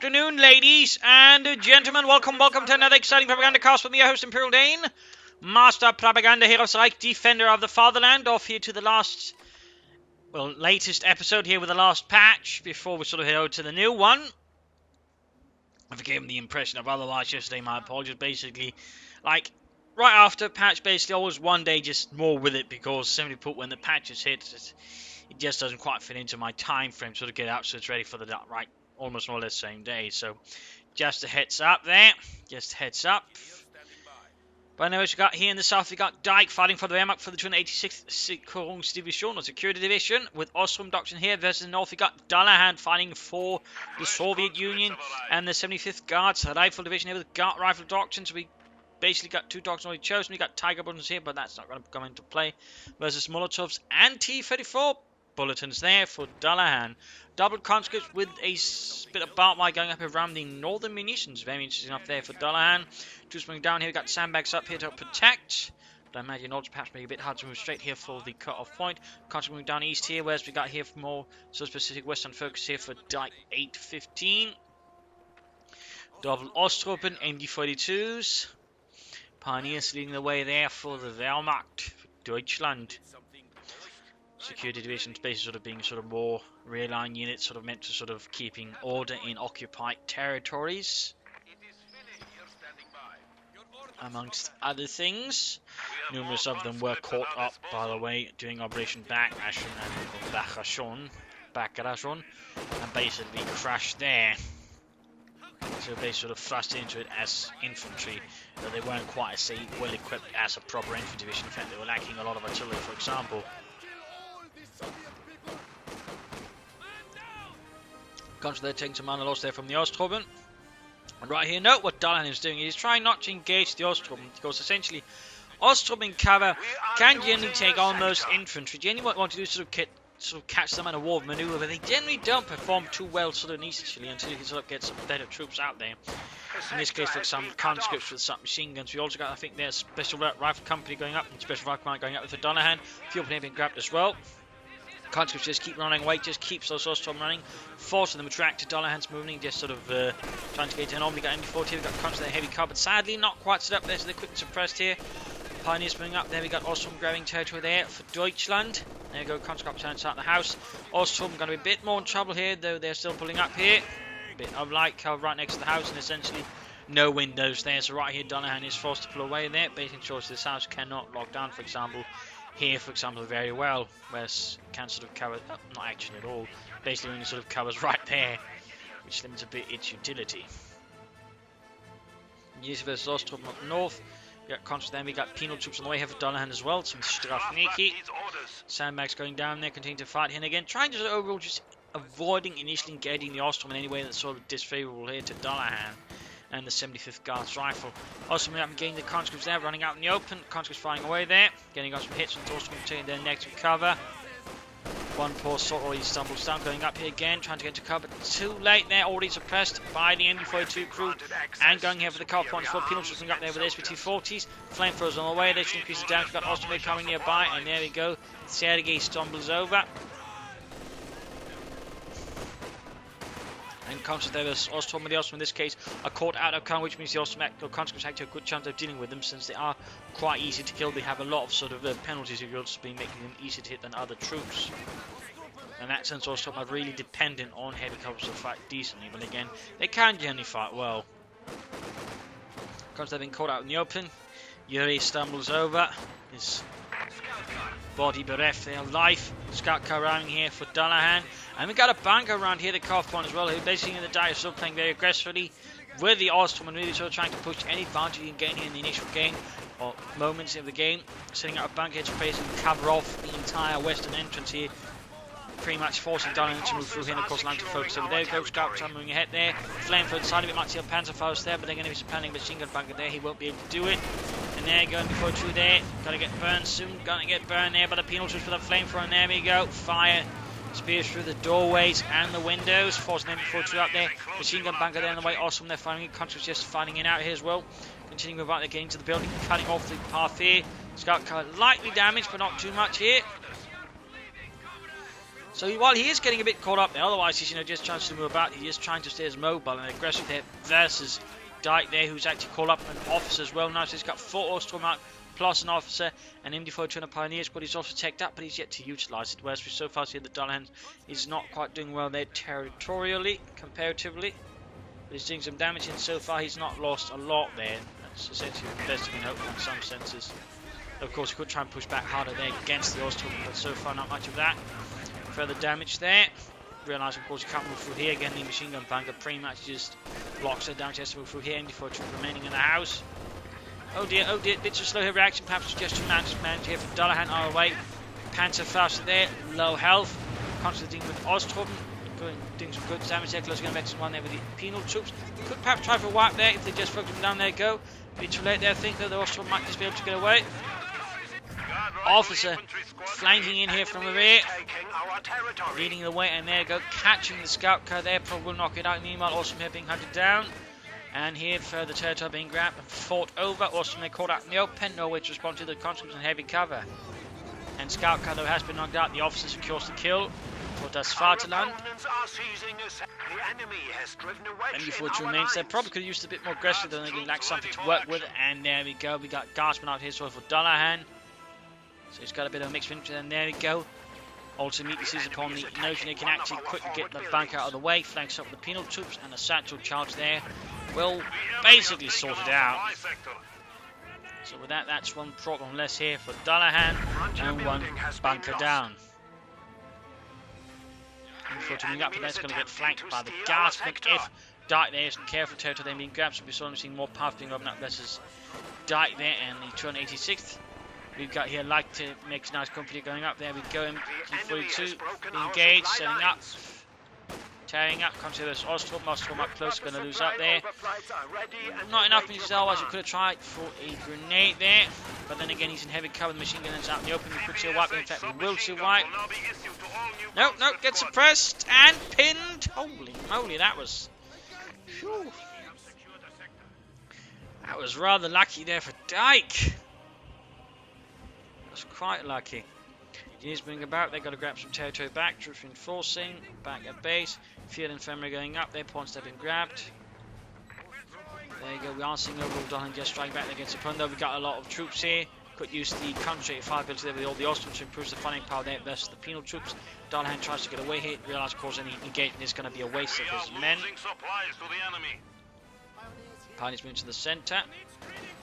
afternoon, ladies and gentlemen. Welcome to another exciting Propagandacast with me, your host, Imperial Dane, Master Propaganda Hero Reich, Defender of the Fatherland, off here to the latest episode here with the last patch, before we sort of head over to the new one. If I gave him the impression of otherwise yesterday, my apologies. Basically, like, right after patch, basically, always one day just more with it, because simply put, when the patches hit, it just doesn't quite fit into my time frame to get out, so it's ready for the right, almost more or less same day. So just a heads up there, just heads up. But anyway, we got here in the south, we got Dike fighting for the Wehrmacht for the 286th Division, or Security Division, with Ostrom Doctrine here versus the north. We got Dullahan fighting for the Soviet Union and the 75th Guards Rifle Division here with Guard Rifle Doctrine. So we basically got two doctrines already chosen. We got Tiger Bullets here, but that's not going to come into play, versus Molotov's and T-34 bulletins there for Dullahan. Double conscripts with a bit of bout going up around the northern munitions. Very interesting up there for Dullahan. Troops moving down here. We've got sandbags up here to pertect. But I imagine odds perhaps make a bit hard to move straight here for the cut-off point. Conscripts moving down east here, whereas we got here for more sort of specific western focus here for Dike815. Double Osttruppen, MD-42s. Pioneers leading the way there for the Wehrmacht, for Deutschland. Security divisions basically sort of being sort of more rear-line units, sort of meant to sort of keeping order in occupied territories, amongst other things. Numerous of them were caught up, by the way, during Operation Backration and and basically crashed there. So they sort of thrust into it as infantry, but they weren't quite as well equipped as a proper infantry division. In fact, they were lacking a lot of artillery, for example. Comes there, taking some mana loss there from the Osttruppen. And right here, note what Dullahan is doing. He's trying not to engage the Osttruppen, because essentially, Osttruppen cover can generally take on most infantry. Generally, what you want to do is sort of catch them in a war of maneuver, but they generally don't perform too well sort of initially until you can sort of get some better troops out there. In this case, for example, conscripts with submachine guns. We also got, I think, there's Special Rifle Company going up, and Special Rifle Command going up with the Dullahan. Fuel have been grabbed as well. Conscripts just keep running away, just keeps those Ostrom running, forcing them to track to Dullahan's moving, just sort of trying to get in on. We got MD-40 here, we got conscripts with heavy car, but sadly not quite set up there, so they're quickly suppressed here. Pioneers moving up there, we got Ostrom grabbing territory there for Deutschland. There you go, conscripts outside the house. Ostrom going to be a bit more in trouble here, though they're still pulling up here. A bit of light cover right next to the house, and essentially no windows there, so right here Dullahan is forced to pull away there, making sure this house cannot lock down, for example. Here, for example, very well, whereas can sort of cover, not actually at all, basically only sort of covers right there, which limits a bit its utility. Yes, versus Ostrom up north. We got conscripts there, we got penal troops on the way here for Dullahan as well, some Strafniki. Sandbags going down there, continuing to fight here, and again, trying to sort of overall just avoiding initially engaging the Ostrom in any way that's sort of disfavourable here to Dullahan and the 75th Guards Rifle. Also moving up and getting the conscripts there, running out in the open. Conscripts firing away there, getting us some hits and Ostrom taking their negative cover. One poor sort already stumbles down, going up here again, trying to get to cover. Too late there, already suppressed by the MD-42 crew. And going here for the car points for penal troops up there with SPT-40s. Flamethrowers on the way, they should increase the damage. We've got Ostrom coming nearby, and there we go. Sergei stumbles over. And conscripts there, the Ostrom and the Ostrom in this case are caught out of cover, which means the Ostrom conscripts actually have a good chance of dealing with them, since they are quite easy to kill. They have a lot of sort of penalties if you're also being making them easier to hit than other troops. In that sense, Ostrom are really dependent on heavy covers to fight decently, but again, they can generally fight well. Conscripts have been caught out in the open. Yuri stumbles over. His body bereft their life. Scout car around here for Dullahan. And we got a bunker around here, the cutoff point as well, who basically in the die is still playing very aggressively with the Ostrom and really sort of trying to push any advantage you can gain here in the initial game or moments of the game. Setting up a bunker here to basically cover off the entire western entrance here, pretty much forcing Dullahan to move through here, and of course land to focus over there. Go Scout moving ahead there. Flame for the side of it, might see a Panzerfaust there, but they're going to be supplanting machine gun bunker there. He won't be able to do it. And there, going before through there. Gonna get burned soon. Gonna get burned there by the penal troops for the flamethrower. And there we go. Fire. Spears through the doorways and the windows. Forcing them before through up there. Machine gun bunker there on the way. Awesome. They're firing it. Conscripts just fighting it out here as well. Continuing with they're getting to the building. Cutting off the path here. Scout car lightly damaged, but not too much here. So while he is getting a bit caught up there, otherwise he's just trying to move about. He is trying to stay as mobile and aggressive there versus Dike there, who's actually called up an officer as well. Now so he's got 4 Ostrov out plus an officer, and MD4 and a Pioneer squad. He's also checked up, but he's yet to utilise it. Whereas we so far see that Dullahan is not quite doing well there territorially, comparatively. But he's doing some damage, and so far he's not lost a lot there. That's essentially the best he can hope in some senses. Of course, he could try and push back harder there against the Ostrov, but so far not much of that. Further damage there. Realise, of course, you can't move through here. Again, the machine gun bunker pretty much just blocks the damage. Has to move through here. MD4 remaining in the house. Oh dear, bits of slow here reaction. Perhaps just to manage here for Dullahan our way. Panzer faster there. Low health. Constantly dealing with Ostrov. Doing some good damage there. Closing on Vex 1 there with the penal troops. Could perhaps try for a wipe there if they just focus them down. There go. A bit too late there. I think that the Ostrov might just be able to get away. Officer flanking in here from the rear, leading the way, and there you go, catching the scout car there, probably will knock it out. Meanwhile, Awesome here being hunted down, and here further territory being grabbed and fought over. Awesome they caught out in the open, no way to respond to the conscripts in heavy cover. And scout car though has been knocked out, the officer secures the kill for Das Vaterland. MD4 remains there, probably could have used a bit more aggressive, than they lacked something to work with, and there we go, we got Garsman out here, so for Dullahan. So he's got a bit of a mixed interest, and there we go. Also immediately seizes upon the notion he can actually quickly get the bunker out of the way, flanks up with the penal troops, and a satchel charge there will basically sort it out. So with that, that's one problem less here for Dullahan, and one bunker down. Unfortunately, up that's going to get flanked by the Garsman if Dike there isn't careful. Territory then being grabbed, so we saw him seeing more path being opened up versus Dike there and the 286th. We've got here like to make a nice company going up. There we go. MD42 engaged, setting up, tearing up. Comes to this Ostrov up close, going to lose up there. Not enough in his otherwise he could have tried for a grenade there, but then again he's in heavy cover. The machine gun is out in the open. We could see a wipe. In fact, we will see a wipe. No, gets suppressed and pinned. Holy moly, that was. Whew. That was rather lucky there for Dike. That's quite lucky. Engineers bring about, they've got to grab some territory back, troops reinforcing, back at base, field infirmary going up there, pawn step being grabbed. There you go, we are seeing overall Dullahan just striking back against the opponent, though we've got a lot of troops here. Could use the concentrated fire ability there with all the Ostrov to improve the fighting power there versus the penal troops. Dullahan tries to get away here, realise of course any engagement is going to be a waste of his men. Pioneers move to the centre.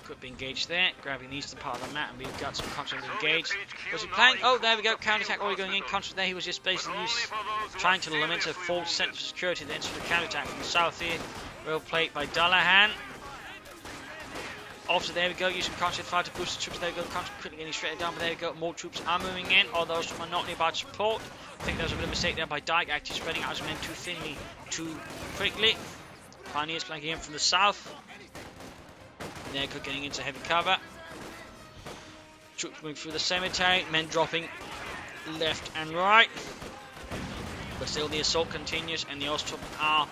Could be engaged there, grabbing the eastern part of the map, and we've got some conscripts engaged. Was he playing? Oh, there we go, counter-attack already going in. Conscript there, he was just basically trying to limit a false sense of security, then sort of counter-attack from the south here. Well played by Dullahan. Also, there we go, using conscript fire to boost the troops. There we go, conscript quickly getting straight down, but there we go, more troops are moving in, although some are not nearby to support. I think there was a bit of a mistake there by Dike, actually spreading out his men too thinly, too quickly. Pioneers flanking in from the south. There, getting into heavy cover. Troops moving through the cemetery, men dropping left and right. But still the assault continues, and the Ostrov are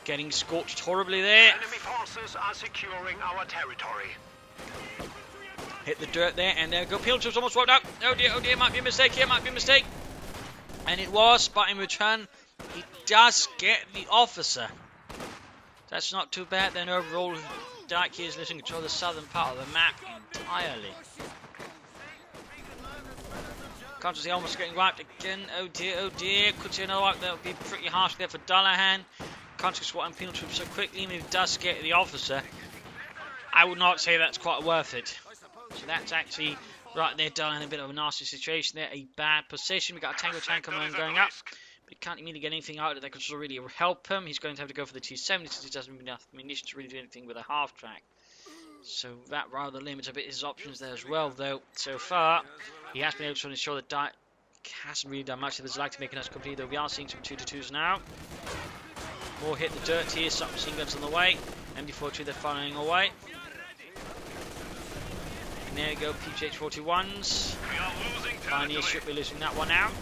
getting scorched horribly there. Enemy forces are securing our territory. Hit the dirt there, and there we go. Penal troops almost wiped out. Oh dear, might be a mistake here, might be a mistake. And it was, but in return, he does get the officer. That's not too bad then overall. Dike here is losing control of the southern part of the map entirely. Constantly almost getting wiped again. Oh dear. Could see another wipe. That would be pretty harsh there for Dullahan. Constantly swatting penal troops so quickly. Even if he does get the officer, I would not say that's quite worth it. So that's actually right there, Dullahan, a bit of a nasty situation there. A bad position. We got a Tango tank coming going up. But he can't immediately get anything out of it that could sort of really help him. He's going to have to go for the T-70 since he doesn't have enough ammunition to really do anything with a half-track. So that rather limits a bit his options there as well, though. So far, he has been able to ensure that Dike hasn't really done much of his like to make a nice company, though we are seeing some 2-2s now. More hit the dirt here, some machine guns on the way. MD42, they're firing away. And there you go, PPH-41s. Pioneer should be losing that one out.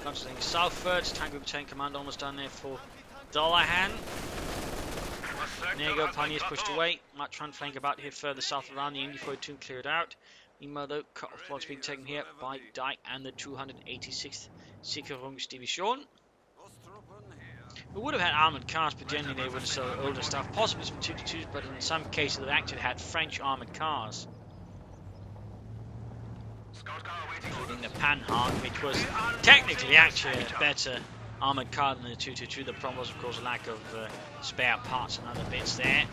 Concentrating southwards, Tango Battalion Command almost done there for Dullahan. And there you go, Pioneers pushed away. Might try and flank about here further south around the MD42 cleared out. Meanwhile, though, cut-off points being taken here by Dike and the 286th Sicherungsdivision. We would have had armoured cars, but generally they would have sold older stuff, possibly some 222s, but in some cases they've actually had French armoured cars. Including the Panhard, which was technically actually a better armoured car than the 222. The problem was, of course, a lack of spare parts and other bits there.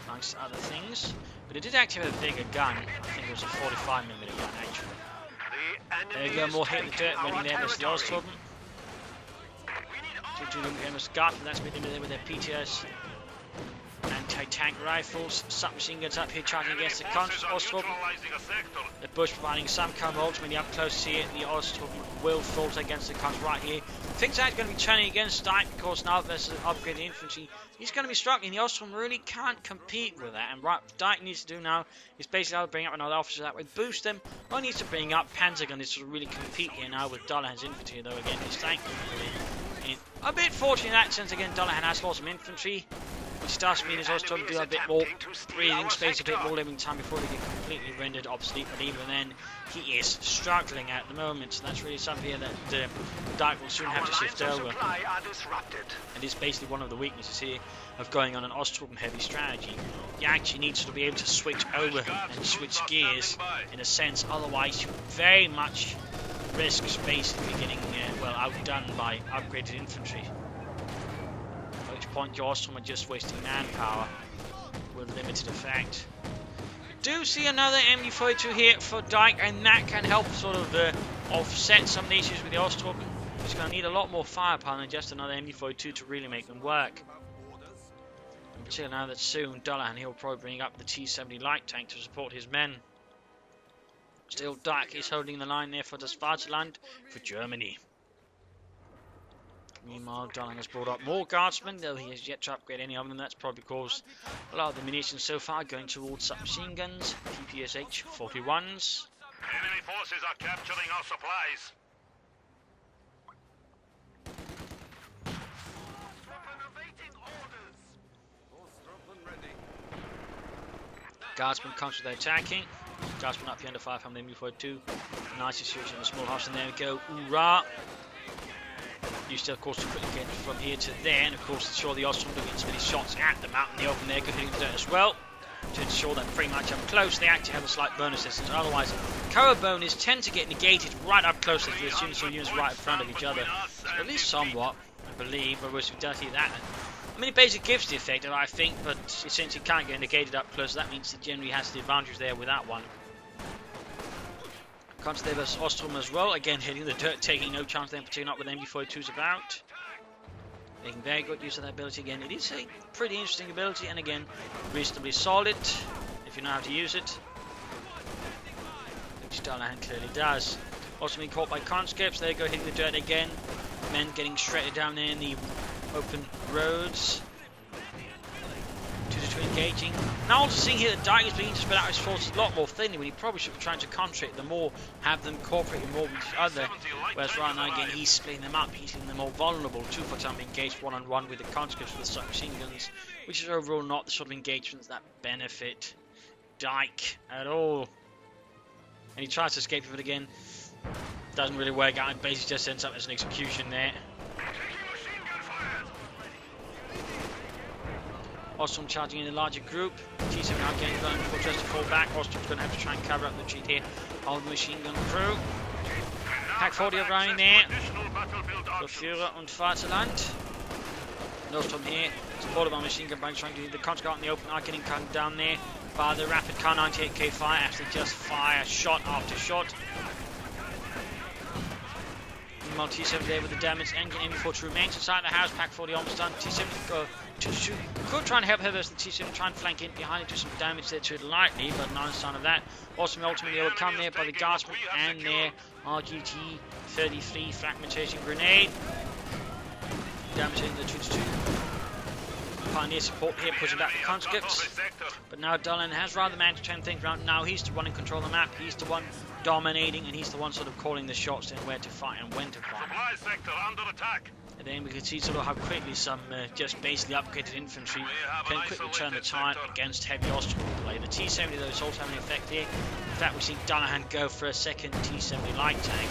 Amongst other things. But it did actually have a bigger gun. I think it was a 45mm gun, actually. There you go, more hit the dirt, ready there, that's the Ostroben. 222 MS Garten, that's been limited with their PTS. Anti-tank rifles, submachine guns up here charging against the Ostroben. The Bush providing some cover, ultimately up close here, the Ostroben will falter against the Cons right here. Things are going to be turning against Dike because now there's an upgraded infantry. He's going to be struggling, the Ostroben really can't compete with that, and what Dike needs to do now is basically bring up another officer that would boost them. Or needs to bring up Panzergun to sort of really compete here now with Dullahan's infantry, though again his tank is a bit fortunate in that sense. Again, Dullahan has lost some infantry, which does mean his Ostroben do have a bit more breathing space, a bit more living time before they get completely rendered obsolete, but even then he is struggling at the moment, so that's really something here that Dike will soon have to shift over. And it's basically one of the weaknesses here of going on an Ostroben heavy strategy. You actually need to be able to switch over and switch gears in a sense, otherwise you very much risk basically getting well outdone by upgraded infantry. At which point your Ostroben are just wasting manpower with limited effect. Do see another MU-42 here for Dike, and that can help sort of offset some of the issues with the Ostroben. It's going to need a lot more firepower than just another MU-42 to really make them work. In particular now that soon Dullahan, he'll probably bring up the T-70 light tank to support his men. Still Dike is holding the line there for das Vaterland for Germany. Meanwhile, Dullahan has brought up more guardsmen, though he has yet to upgrade any of them. That's probably because a lot of the munitions so far going towards submachine guns, PPSH 41s. Enemy forces are capturing our supplies. Guardsmen comes with their attacking. Guardsmen up here under fire from the MU-42. Nice situation in the small house, and there we go. Hoorah! Used to, of course, to quickly get from here to there, and of course, ensure the Ostroben don't get as many shots at them out in the open there. Good hitting the dirt as well, to ensure that pretty much up close they actually have a slight bonus distance. Otherwise, cover bonus tend to get negated right up close as the units are right in front of each other. So at least somewhat, I believe, but we don't see that. I mean, it basically gives the effect, I think, but since it can't get negated up close, that means it generally has the advantage there with that one. Comes there versus Ostroben as well, again hitting the dirt, taking no chance then, particularly not with MU-42's about. Making very good use of that ability again. It is a pretty interesting ability, and again, reasonably solid, if you know how to use it. Which Dullahan clearly does. Also being caught by conscripts, there you go, hitting the dirt again. Men getting shredded down there in the open roads. 2-2 engaging. Now also seeing here that Dike is beginning to spread out his forces a lot more thinly when he probably should be trying to concentrate them more, have them cooperate more with each other. Whereas right now again he's splitting them up, he's leaving them more vulnerable to, for example, engaged one-on-one with the conscripts with the submachine guns, which is overall not the sort of engagements that benefit Dike at all. And he tries to escape it again. Doesn't really work out, and basically just ends up as an execution there. Ostroben charging in a larger group. T-7 now getting going for just to fall back. Ostroben's going to have to try and cover up the retreat here of the machine gun crew. Pack 40 arriving there. For Führer und Vaterland. Ostroben here, supported by machine gun banks, trying to do the conscript in the open, are getting cut down there by the rapid Kar 98K fire as they just fire shot after shot. Meanwhile, T-7 there with the damaged engine, MU-42 remains inside the house. Pack 40 almost done. T-7 could try and help her versus the T-7, try and flank in behind it, do some damage there to it lightly, but no sign of that. Also, ultimately overcome there by the guardsmen and their RGT-33 fragmentation grenade. Damaging the 2-2. Pioneer support here, pushing back the conscripts. But now Dullahan has rather managed to turn things around. Now he's the one in control of the map, he's the one dominating, and he's the one sort of calling the shots and where to fight and when to fight. Supply sector under attack. And then we can see sort of how quickly some just basically upgraded infantry can quickly turn the tide against heavy Austrian play. The T-70 though is also having an effect here. In fact, we've seen Dullahan go for a second T-70 light tank,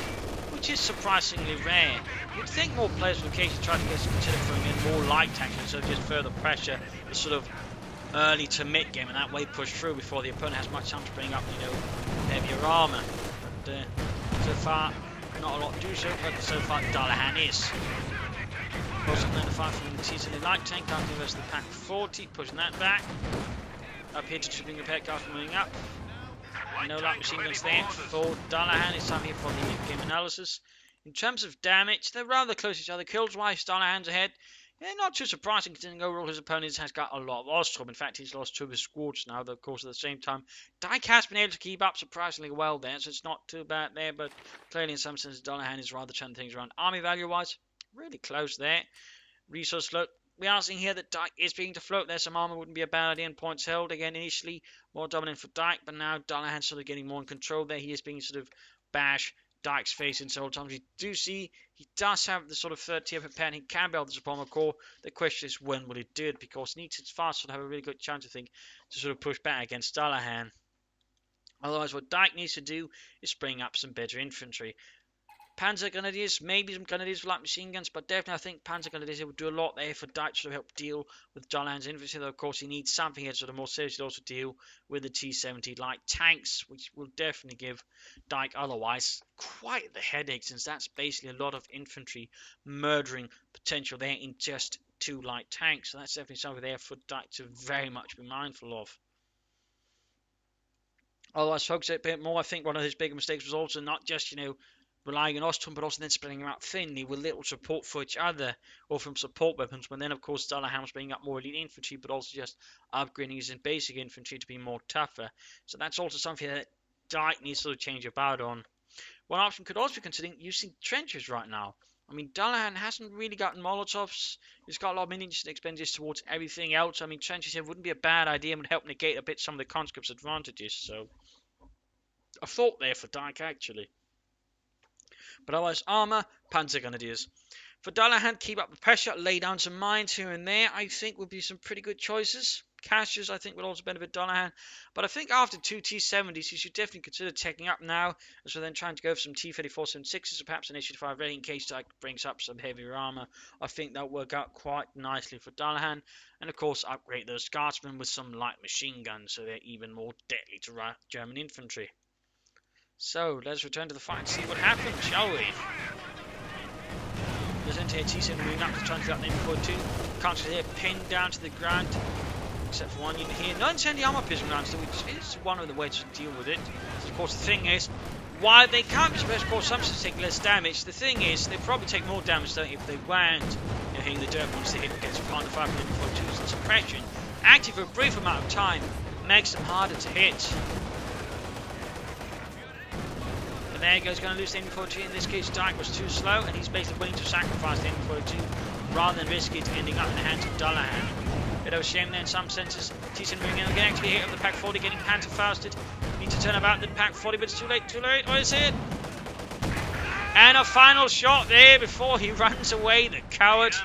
which is surprisingly rare. You'd think more players would occasionally try to consider throwing in more light tanks and so just further pressure the sort of early to mid game and that way push through before the opponent has much time to bring up, you know, heavier armour. But so far, not a lot to do so, but so far Dullahan is. Also going to fire from the T-70 light tank down to the Pack 40, pushing that back. Up here to bring the repair cars moving up. No light machine guns there for Dullahan. It's time here for the game analysis. In terms of damage, they're rather close to each other. Kills-wise, Dullahan's ahead. Yeah, not too surprising considering overall his opponent has got a lot of Ostrom. In fact, he's lost 2 of his squads now, though of course at the same time Dike has been able to keep up surprisingly well there, so it's not too bad there, but clearly in some sense Dullahan is rather turning things around. Army value-wise, really close there. Resource look, we are seeing here that Dike is beginning to float there. Some armor wouldn't be a bad idea, and points held again initially more dominant for Dike, but now Dullahan's sort of getting more in control there. He is being sort of bash Dike's face in several times. We do see he does have the sort of third tier prepared. He can build this upon a core. The question is when will he do it, because he needs to fast sort of have a really good chance, I think, to sort of push back against Dullahan. Otherwise, what Dike needs to do is bring up some better infantry. Panzer Grenadiers, maybe some Grenadiers with light machine guns, but definitely I think Panzer Grenadiers would do a lot there for Dike to help deal with Dullahan's infantry, though of course he needs something here to sort of more seriously also deal with the T-70 light tanks, which will definitely give Dike otherwise quite the headache, since that's basically a lot of infantry murdering potential there in just 2 light tanks, so that's definitely something there for Dike to very much be mindful of. Otherwise, focus a bit more. I think one of his bigger mistakes was also not just, you know, relying on Ostrom, but also then spreading them out thinly with little support for each other or from support weapons. But then, of course, Dullahan was bringing up more elite infantry, but also just upgrading using basic infantry to be more tougher. So that's also something that Dike needs to change about on. One option could also be considering using trenches right now. I mean, Dullahan hasn't really gotten Molotovs. He's got a lot of munition expenditures towards everything else. I mean, trenches here wouldn't be a bad idea and would help negate a bit some of the conscripts' advantages. So, a thought there for Dike, actually. But otherwise, armour, Panzer Grenadiers. For Dullahan, keep up the pressure, lay down some mines here and there, I think would be some pretty good choices. Caches, I think, would also benefit Dullahan. But I think after 2 T-70s, you should definitely consider taking up now, as we're then trying to go for some T-34-76s, or perhaps an H-85 ready in case Dike brings up some heavier armour. I think that will work out quite nicely for Dullahan. And of course, upgrade those Guardsmen with some light machine guns, so they're even more deadly to German infantry. So, let's return to the fight and see what happens, shall we? There's NTA T-70 moving up to try and get up the M42. Can't see here, pinned down to the ground. Except for one unit here. No incendiary armor piercing rounds, which is one of the ways to deal with it. So of course, the thing is, while they can't be supposed to cause some to take less damage, the thing is, they probably take more damage though if they weren't, you know, hitting the dirt once they hit against part of the fire from the M42s and suppression. Active for a brief amount of time makes them harder to hit. And there he goes, going to lose the M42. In this case, Dike was too slow, and he's basically willing to sacrifice the M42 rather than risk it ending up in the hands of Dullahan. Bit of a shame there in some senses. T-70 moving in again, actually hit of the Pack 40, getting panther fasted. Need to turn about the Pack 40, but it's too late. What is it? And a final shot there before he runs away, the coward.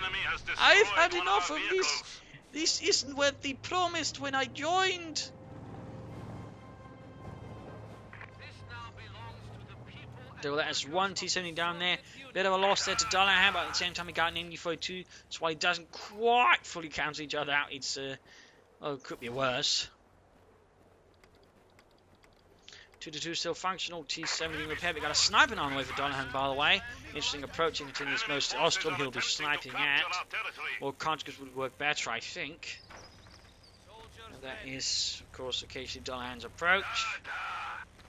I've had enough of this. This isn't what they promised when I joined. So that's one T-70 down there. Bit of a loss there to Dullahan, but at the same time he got an MD-42. That's why he doesn't quite fully cancel each other out. It's, oh, it could be worse. 2-2 still functional. T-70 repaired. We got a sniping on the way for Dullahan, by the way. Interesting approach in this most Ostrom he'll be sniping at. Or conscripts would work better, I think. And that is, of course, occasionally Dullahan's approach.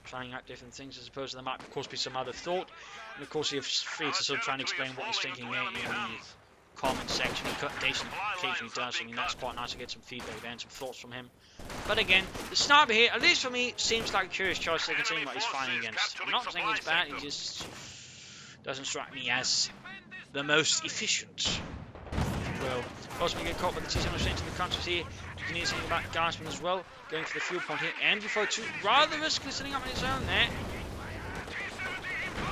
Trying out different things, as opposed to there might, of course, be some other thought. And of course, you're free to sort of try and explain what he's thinking there in the comment section. He occasionally does. I mean, that's quite nice to get some feedback there and some thoughts from him. But again, the sniper here, at least for me, seems like a curious choice considering what he's fighting against. I'm not saying it's bad, it just doesn't strike me as the most efficient. Well, possibly get caught by the T-70 straight into the countries here. You can hear something about Guardsman as well, going for the fuel point here. MD-42 rather risky sitting up on his own there.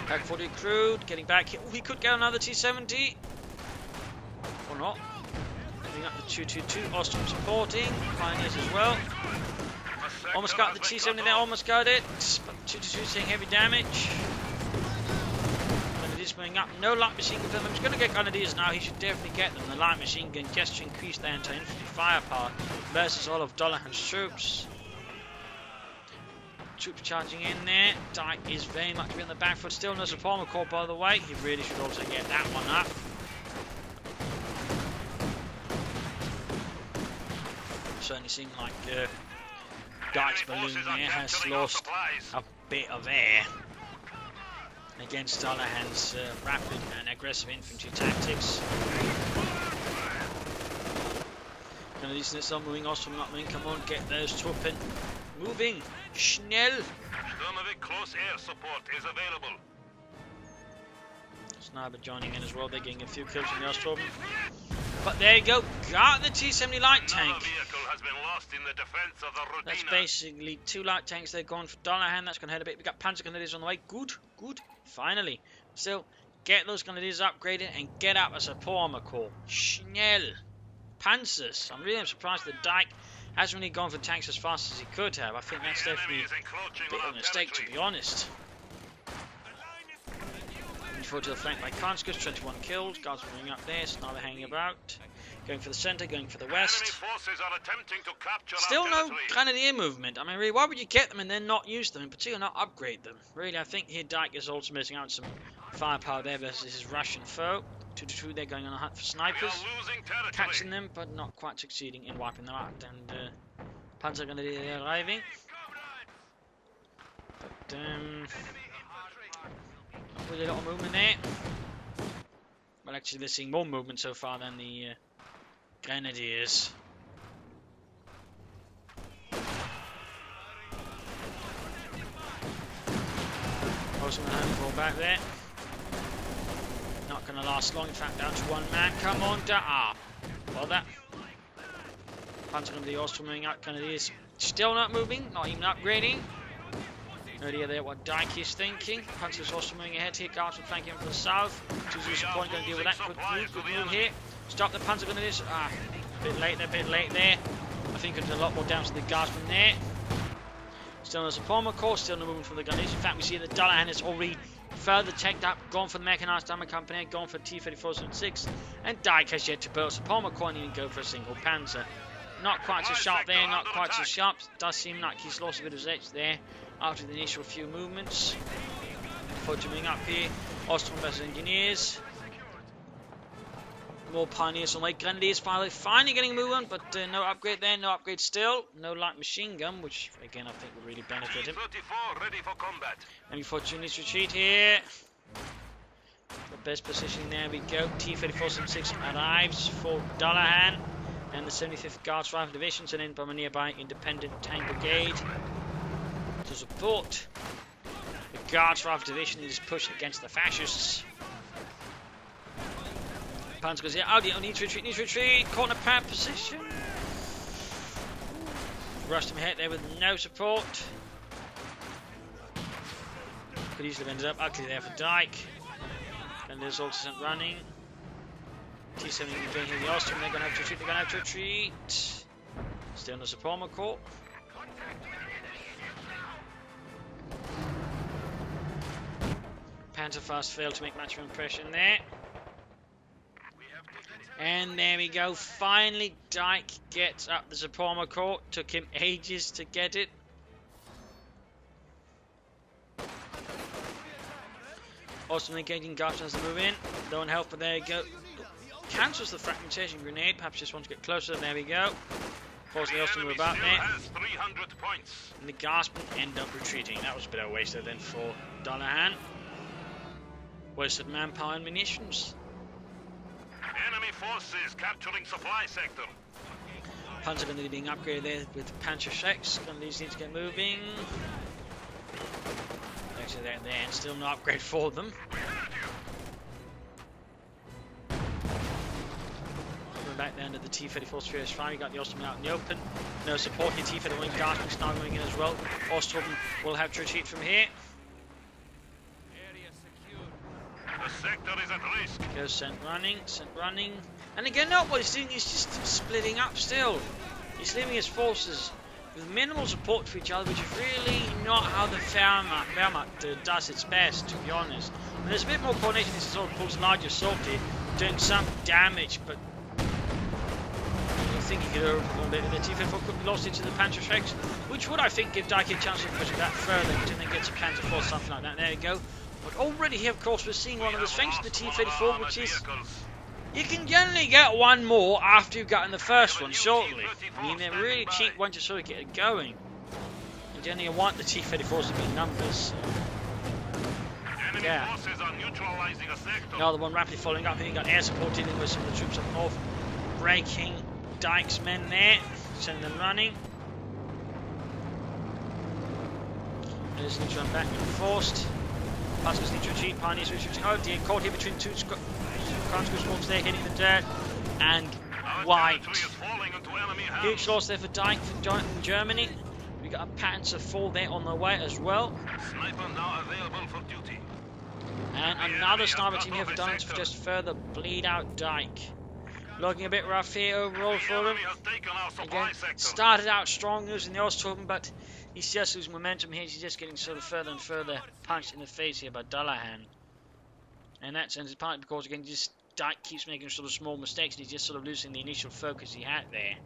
Pack 40 crude, getting back here. Oh, he could get another T-70. not. Moving up the 222. Ostrom supporting. Pioneers as well. Almost got the T-70 there, almost got it. But 222 taking heavy damage. Grenadiers moving up. No light machine gun for them. He's going to get Grenadiers now. He should definitely get them. The light machine gun just to increase their anti-infantry firepower versus all of Dullahan's troops. Troops charging in there. Dike is very much in the back foot. Still no support corps, by the way. He really should also get that one up. Certainly seemed like Dike's balloon there has lost a bit of air against Dullahan's rapid and aggressive infantry tactics. Gonna listen to some moving, Ostrom not moving. Come on, get those Truppen moving. Schnell. Sturmovik close air support is available. Sniper joining in as well. They're getting a few kills from the Ostrom. But there you go. Got the T-70 light tank. Another vehicle has been lost in the defense of the Rodina. That's basically 2 light tanks. They're going for Dullahan. That's going to hurt a bit. We got Panzer Grenadiers on the way. Good, good. Finally. Still, get those Grenadiers upgraded and get up a support corps. Schnell. Panzers. I'm really surprised that Dike hasn't really gone for tanks as fast as he could have. I think that's definitely a bit of a mistake, to be honest. Forward to the flank by Kanskis, 21 killed. Guards moving up there, Sniper hanging about. Going for the centre, going for the west. Still no Grenadier movement. I mean, really, why would you get them and then not use them, and particularly not upgrade them? Really, I think here Dike is also missing out some firepower there versus his Russian foe. 2-2, they're going on a hunt for snipers. Catching them, but not quite succeeding in wiping them out. And Panzer Grenadier arriving. But, not really a lot of movement there. Well, actually, they're seeing more movement so far than the Grenadiers. Also going to have to fall back there. Not going to last long. In fact, down to 1 man. Come on, well, that. Panzer going to be also moving out. Grenadiers still not moving, not even upgrading. No idea there what Dike is thinking. Panzer's also moving ahead here. Guards are flanking from the south. Choosing support, going to deal with that. Good move here. Stop the Panzer Grenadiers. A bit late there. I think it's a lot more damage to the guards from there. Still no support corps, still no movement from the Grenadiers. In fact, we see that Dullahan has already further checked up, gone for the Mechanized Armor Company, gone for T-3476, and Dike has yet to build a support corps and even go for a single Panzer. Not quite so sharp there, not quite so sharp. Does seem like he's lost a bit of his edge there after the initial few movements. Moving up here, Ostrom versus Engineers. More Pioneers on the way. Grenadiers finally getting movement, but no upgrade there, no upgrade still. No light machine gun, which again I think will really benefit him. Ready for combat. M14 needs to retreat here. The best position, there we go. T-3476 arrives for Dullahan and the 75th Guards Rifle Division, and in from a nearby independent tank brigade to support the Guards Rifle Division is pushing against the fascists. Panzer goes here. Audio needs to retreat. Corner pad position. Rushed him ahead there with no support. Could easily have ended up ugly there for Dike. And there's also sent running. T-70 doing here the Ostrom. They're going to have to retreat. Still no support corps. Panzerfaust failed to make much of an impression there. And there we go. Finally, Dike gets up the support corps. Took him ages to get it. Ostrom engaging guards as they move in. Don't help, but there you go. Cancels the fragmentation grenade. Perhaps just wants to get closer. There we go. Forcing the Ostrom move out there. And the Guardsmen end up retreating. That was a bit of a waste then for Dullahan. Wasted manpower and munitions. Enemy forces capturing supply sector. Panzer going to be being upgraded there with Panzer 6. These need to get moving. Actually, they're there and still no upgrade for them. Coming back down to the T-34 Spheres 5. You got the Ostrom out in the open. No support here. T-31 Guardsmen now going in as well. Ostrom will have to retreat from here. The sector is at risk. Goes sent running. And again, no, what he's doing is just splitting up still. He's leaving his forces with minimal support for each other, which is really not how the Wehrmacht does its best, to be honest. I mean, there's a bit more coordination. This sort of pulls larger assault here, doing some damage, but I think he could overperform a bit. The T-54 could be lost into the Panzerschrecks, which would, I think, give Dike a chance of pushing that further, and then get some Panzer IV, something like that. There you go. But already here, of course, we're seeing one of the strengths of the T-34, which is you can generally get one more after you've gotten the first one shortly. I mean, they're really cheap once you sort of get it going. And generally, you want the T-34s to be numbers. Yeah. Another one rapidly following up here. You got air support dealing with some of the troops up north, breaking Dike's men there, sending them running. There's neutral back reinforced. Pascal's need to retreat, Pioneers retreating. Oh dear, caught here between two ground squadrons there, hitting the dirt, and white. Huge loss there for Dike from Germany. We got a Panzer IV there on the way as well. Sniper now available for duty. And another sniper team here for Dullahan to just further bleed out Dike. Looking a bit rough here overall for him. Again, started out strong using the Ostturm, but he's just losing momentum here. He's just getting sort of further and further punched in the face here by Dullahan. And that sense is partly because, again, just Dike keeps making sort of small mistakes, and he's just sort of losing the initial focus he had there.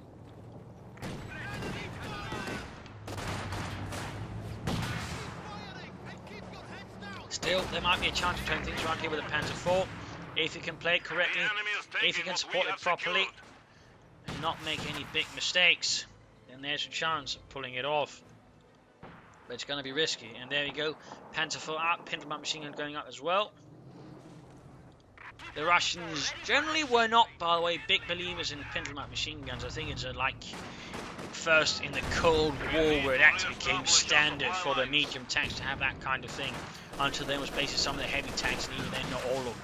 Still, there might be a chance of turning things around here with a Panzer IV. If he can play it correctly, if he can support it properly, and not make any big mistakes, then there's a chance of pulling it off. But it's going to be risky. And there we go. Panzer IV up, Pintelmann machine gun going up as well. The Russians generally were not, by the way, big believers in Pintelmann machine guns. I think it's like first in the Cold War where it actually became standard for the medium tanks to have that kind of thing. Until then was basically some of the heavy tanks, and even then not all of them.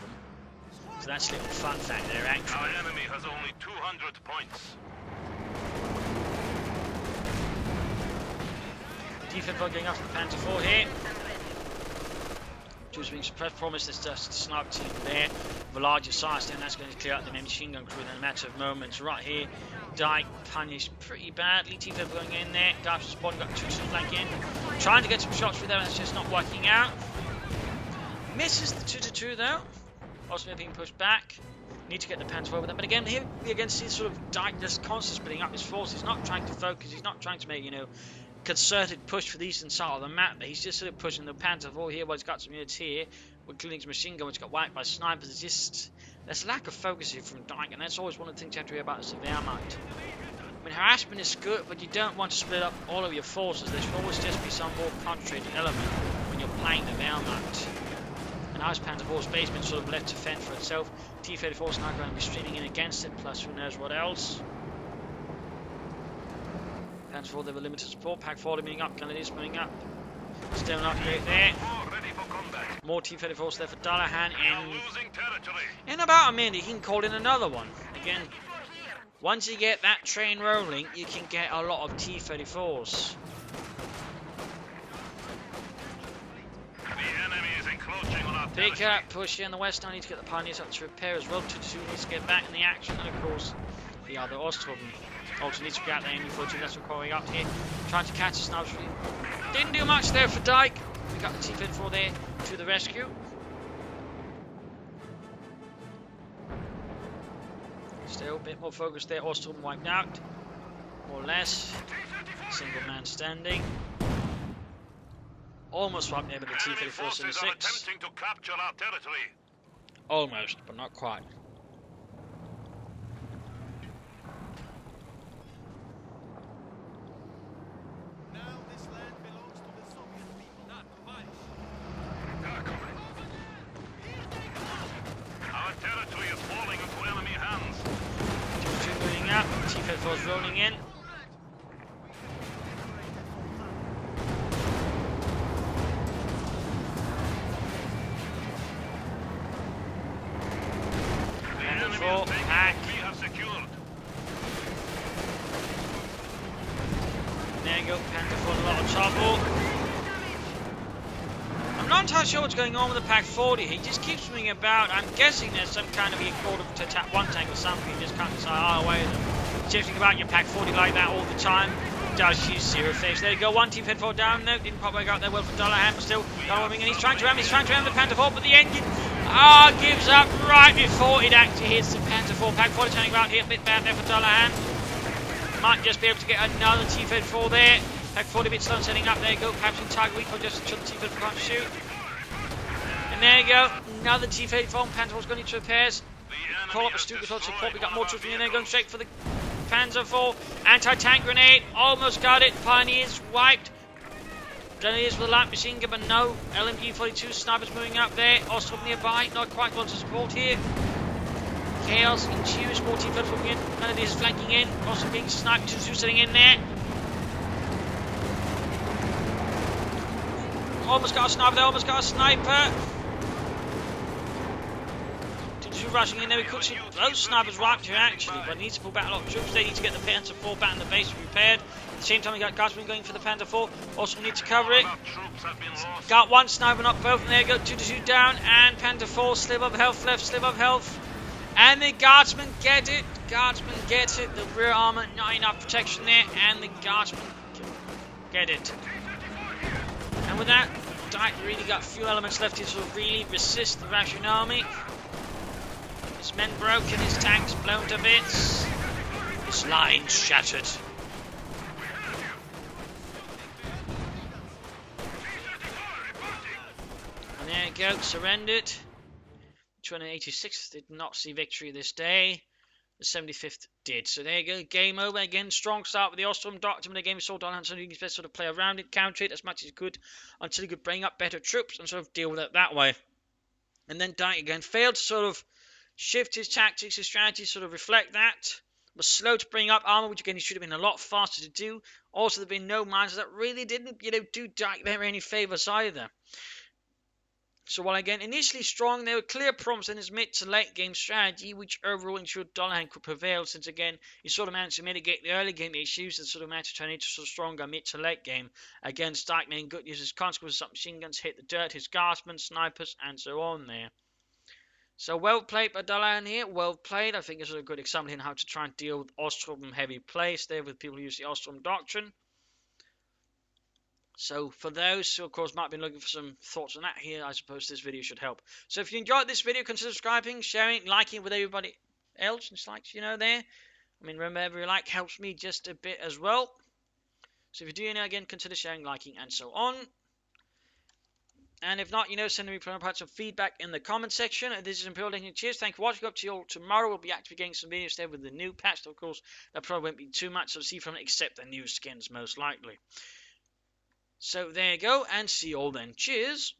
So that's a little fun fact there, actually. Our enemy has only 200 points. Defense going after the Panzer IV here. Troops being suppressed. Promised there's just a sniper team there of a larger size, and that's going to clear out the main machine gun crew in a matter of moments. Right here, Dike punished pretty badly. T-Fib going in there. Darf's spawn got two flank in. Trying to get some shots through there, and it's just not working out. Misses the 2-2 though. Also being pushed back. Need to get the Panzer over them. But again, here we again see sort of Dike just constantly splitting up his forces. He's not trying to focus. He's not trying to make, concerted push for the eastern side of the map. He's just sort of pushing the Panzer IV here. Well, he's got some units here, including his machine gun, which got whacked by snipers. It's just there's a lack of focus here from Dike, and that's always one of the things you have to worry about as a Wehrmacht. I mean, harassment is good, but you don't want to split up all of your forces. There should always just be some more concentrated element when you're playing the Wehrmacht. And his Panzer IV's basement sort of left to fend for itself. T-34 is now going to be streaming in against it, plus who knows what else. Panzer IV, they were limited support. Pack 4 moving up, Canadians moving up. Still not great there. More T-34s there for Dullahan, and in about a minute he can call in another one. Again, once you get that train rolling, you can get a lot of T-34s. Big push here in the west. I need to get the Pioneers up to repair as well. 2-2 needs to get back in the action, and of course the other Ostturm also needs to get out there. MU-42, that's requiring up here, trying to catch us now. Didn't do much there for Dike. We got the T-54 there to the rescue. Still a bit more focused there. Ostturm wiped out, more or less. Single man standing. Almost wiped there with the T-34-76. Attempting to capture our territory. Almost, but not quite. Now this land belongs to the Soviet people, not Vice. Our territory is falling into enemy hands. 2-2 moving up. T-34's rolling in. Back. We have secured. There you go, Panther for a lot of trouble. I'm not not entirely sure what's going on with the Pack 40. He just keeps moving about. I'm guessing there's some kind of he called him to attack one tank or something. He just can't decide, oh, wait. Shifting about your Pack 40 like that all the time. Does use zero face. There you go. One team head forward down. No, didn't pop back out there well for Dullahan, but still Dullahan, and he's trying to ram the Panther 4, but the engine gives up right before it actually hits the Panther 4. Pack 40 turning around here, a bit bad there for Dullahan. Might just be able to get another team head 4 there. Pack 40 a bit slow setting up. There you go. Perhaps in target weak, just until the team head 4 can't shoot. And there you go. Another team head 4. Panther 4's going into repairs. Call up a stupid hold support. We got more troops in there going straight for the Panzer 4, anti-tank grenade, almost got it. Pioneers wiped. Grenadiers with a light machine gun, but no. LMG 42 snipers moving up there. Ostrom nearby, not quite got to support here. Chaos in Cheers, 14 foot looking in. Grenadiers flanking in. Ostrom being sniped, 2 sitting in there. Almost got a sniper there, almost got a sniper. Rushing in there, we could see those snipers wiped here actually, but needs to pull back a lot of troops. They need to get the Panther 4 back in the base repaired. At the same time, we got Guardsmen going for the Panther 4. Also, we need to cover it. Got one sniper, not both, and there you go. 2 down, and Panther 4, sliver of health left, sliver of health. And the Guardsmen get it. Guardsmen get it. The rear armor, not enough protection there, and the Guardsmen get it. And with that, Dike really got a few elements left here to really resist the Russian army. His men broken, his tanks blown to bits, his lines shattered. And there you go, surrendered. 286th did not see victory this day. The 75th did. So there you go, game over. Again, strong start with the Ostrom Doctrine. The game saw Dullahan, so he can best sort of play around it, counter it as much as he could until he could bring up better troops and sort of deal with it that way. And then Dike again failed to sort of shift his tactics, his strategy, sort of reflect that. Was slow to bring up armor, which again he should have been a lot faster to do. Also, there have been no mines that really didn't, do Dike there any favours either. So while again initially strong, there were clear prompts in his mid to late game strategy, which overall ensured Dullahan could prevail, since again he sort of managed to mitigate the early game issues and sort of managed to turn into sort of stronger mid to late game. Against Dike making good use of his consequences, submachine guns hit the dirt, his guardsmen, snipers, and so on there. So well played by Dullahan here, well played. I think it's a good example in how to try and deal with Ostrom heavy plays there with people who use the Ostrom Doctrine. So for those who of course might be looking for some thoughts on that here, I suppose this video should help. So if you enjoyed this video, consider subscribing, sharing, liking it with everybody else, just like there. I mean, remember every like helps me just a bit as well. So if you do again, consider sharing, liking, and so on. And if not, send me some feedback in the comment section. This is Imperial Legend. Cheers. Thank you for watching. Up to you all tomorrow. We'll be actively getting some videos there with the new patch. Of course, that probably won't be too much to see from it, except the new skins, most likely. So there you go, and see you all then. Cheers.